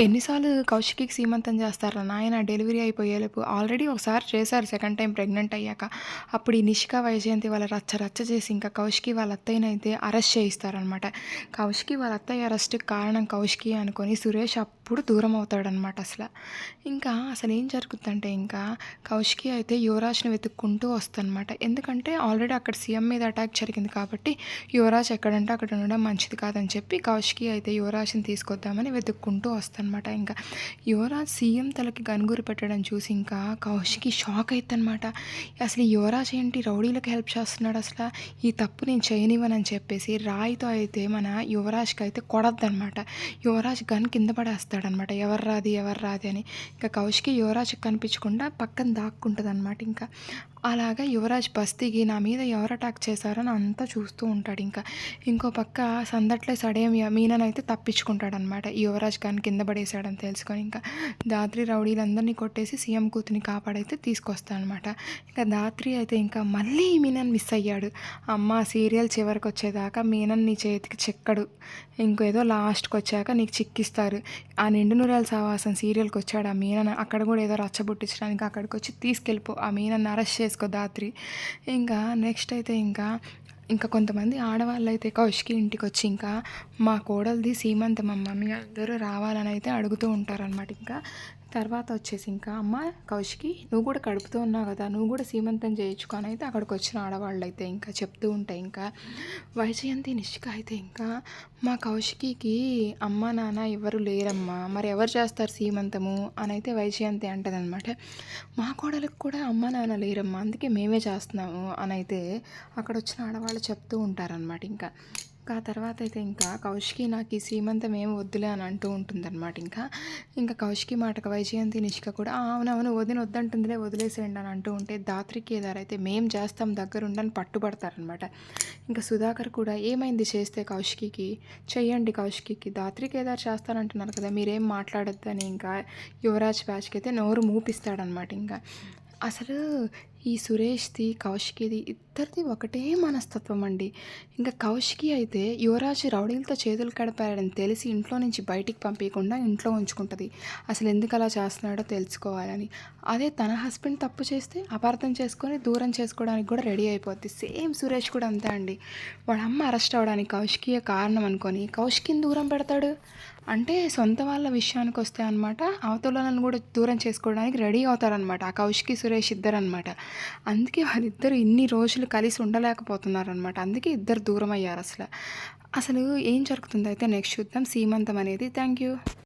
ఎన్నిసార్లు కౌశికికి సీమంతం చేస్తారా నాయన డెలివరీ అయిపోయేలోపు. ఆల్రెడీ ఒకసారి చేశారు సెకండ్ టైమ్ ప్రెగ్నెంట్ అయ్యాక. అప్పుడు ఈ నిషిక, వైజయంతి వాళ్ళ రచ్చ రచ్చ చేసి ఇంకా కౌశికి వాళ్ళ అత్తయ్యనైతే అరెస్ట్ చేయిస్తారనమాట. కౌశికి వాళ్ళ అత్తయ్య అరెస్ట్‌కి కారణం కౌశికి అనుకోని సురేష్ అప్పుడు దూరం అవుతాడనమాట అసల. ఇంకా అసలేం జరుగుద్దంటే ఇంకా కౌశికి అయితే యువరాజ్‌ని వెతుక్కుంటూ వస్తదనమాట. ఎందుకంటే ఆల్రెడీ అక్కడ సీఎం మీద అటాక్ జరిగింది కాబట్టి యువరాజ్ ఎక్కడంటే అక్కడ ఉండడం మంచిది కాదని చెప్పి కౌశికి అయితే యువరాజ్‌ని తీసుకొద్దామని వెతుక్కుంటూ వస్తదనమాట. ఇంకా యువరాజ్ సీఎం తలకి గన్గురి పెట్టడం చూసి ఇంకా కౌశికి షాక్ అయిద్దనమాట. అసలు ఈ యువరాజ్ ఏంటి రౌడీలకు హెల్ప్ చేస్తున్నాడు అసల, ఈ తప్పు నేను చేయనివ్వనని చెప్పేసి రాయితో అయితే మన యువరాజ్కి అయితే కొడద్దనమాట. యువరాజ్ గన్ కింద పడేస్తాడనమాట. ఎవర్రాది అని. ఇంకా కౌశికి యువరాజ్కి కనిపించకుండా పక్కన దాక్కుంటుంది ఇంకా. అలాగా యువరాజ్ బస్తీకి నా మీద ఎవరు అటాక్ చేశారని అంతా చూస్తూ ఉంటాడు ఇంకా. ఇంకో పక్క సందట్లో సడేం మీననైతే తప్పించుకుంటాడనమాట. యువరాజ్ గన్ కింద పడేశాడని తెలుసుకొని ఇంకా దాత్రి రౌడీలందరినీ కొట్టేసి సీఎం కూతుని కాపాడైతే తీసుకొస్తానమాట. ఇంకా దాత్రి అయితే ఇంకా మళ్ళీ మీనన్ మిస్ అయ్యాడు. అమ్మ సీరియల్ చివరికి వచ్చేదాకా మీనన్ నీ చేతికి చిక్కడు, ఇంకేదో లాస్ట్కి వచ్చాక నీకు చిక్కిస్తారు. ఆ నిండు నూరేళ్ళ సావాసం సీరియల్కి వచ్చాడు ఆ మీనన్, అక్కడ కూడా ఏదో రచ్చబుట్టించడానికి అక్కడికి వచ్చి తీసుకెళ్ళిపో, ఆ మీనన్ అరెస్ట్ చేసుకో దాత్రి. ఇంకా నెక్స్ట్ అయితే ఇంకా కొంతమంది ఆడవాళ్ళైతే కౌశికి ఇంటికి వచ్చి ఇంకా మా కోడలిది సీమంతం అమ్మ మీ అందరూ రావాలని అయితే అడుగుతూ ఉంటారనమాట. ఇంకా తర్వాత వచ్చేసి ఇంకా అమ్మ కౌశికి నువ్వు కూడా కడుపుతూ ఉన్నావు కదా, నువ్వు కూడా సీమంతం చేయించుకొని అయితే అక్కడికి వచ్చిన ఆడవాళ్ళు అయితే ఇంకా చెప్తూ ఉంటాయి. ఇంకా వైజయంతి నిష్క అయితే ఇంకా మా కౌశికికి అమ్మ నాన్న ఎవరు లేరమ్మా, మరి ఎవరు చేస్తారు సీమంతము అని అయితే వైజయంతి అంటదనమాట. మా కోడలకు కూడా అమ్మ నాన్న లేరమ్మా, అందుకే మేమే చేస్తున్నాము అని అయితే అక్కడ వచ్చిన ఆడవాళ్ళు చెప్తూ ఉంటారనమాట. ఇంకా తర్వాత అయితే ఇంకా కౌశికి నాకు ఈ సీమంతం ఏం వద్దులే అని అంటూ ఉంటుందన్నమాట. ఇంకా కౌశికి మాటకు వైజయంతి నిష్క కూడా అవునవును వదిన వద్దంటుందిలే వదిలేసేయండి అని అంటూ ఉంటే దాత్రి కేదార్ అయితే మేం చేస్తాం దగ్గరుండని పట్టుబడతారనమాట. ఇంకా సుధాకర్ కూడా ఏమైంది చేస్తే కౌశికి, చెయ్యండి కౌశికి, దాత్రి కేదార్ చేస్తానంటున్నారు కదా మీరేం మాట్లాడొద్దని ఇంకా యువరాజ్ బ్యాచ్కి అయితే నోరు మూపిస్తాడనమాట. అసలు ఈ సురేష్ది కౌశికిది ఇద్దరిది ఒకటే మనస్తత్వం అండి. ఇంకా కౌశికి అయితే యువరాజ్ రౌడీలతో చేతులు కడిపాడని తెలిసి ఇంట్లో నుంచి బయటికి పంపించకుండా ఇంట్లో ఉంచుకుంటుంది, అసలు ఎందుకు అలా చేస్తున్నాడో తెలుసుకోవాలని. అదే తన హస్బెండ్ తప్పు చేస్తే అపార్థం చేసుకొని దూరం చేసుకోవడానికి కూడా రెడీ అయిపోద్ది. సేమ్ సురేష్ కూడా అంతే అండి. వాళ్ళ అమ్మ అరెస్ట్ అవ్వడానికి కౌశికియే కారణం అనుకొని కౌశికిని దూరం పెడతాడు. అంటే సొంత వాళ్ళ విషయానికి వస్తే అనమాట అవతలను కూడా దూరం చేసుకోవడానికి రెడీ అవుతారనమాట ఆ కౌశికి సురేష్ ఇద్దరు అనమాట. అందుకే వాళ్ళిద్దరు ఇన్ని రోజులు కలిసి ఉండలేకపోతున్నారనమాట. అందుకే ఇద్దరు దూరం అయ్యారు అసలు. అసలు ఏం జరుగుతుందో అయితే నెక్స్ట్ చూద్దాం సీమంతం అనేది. Thank you.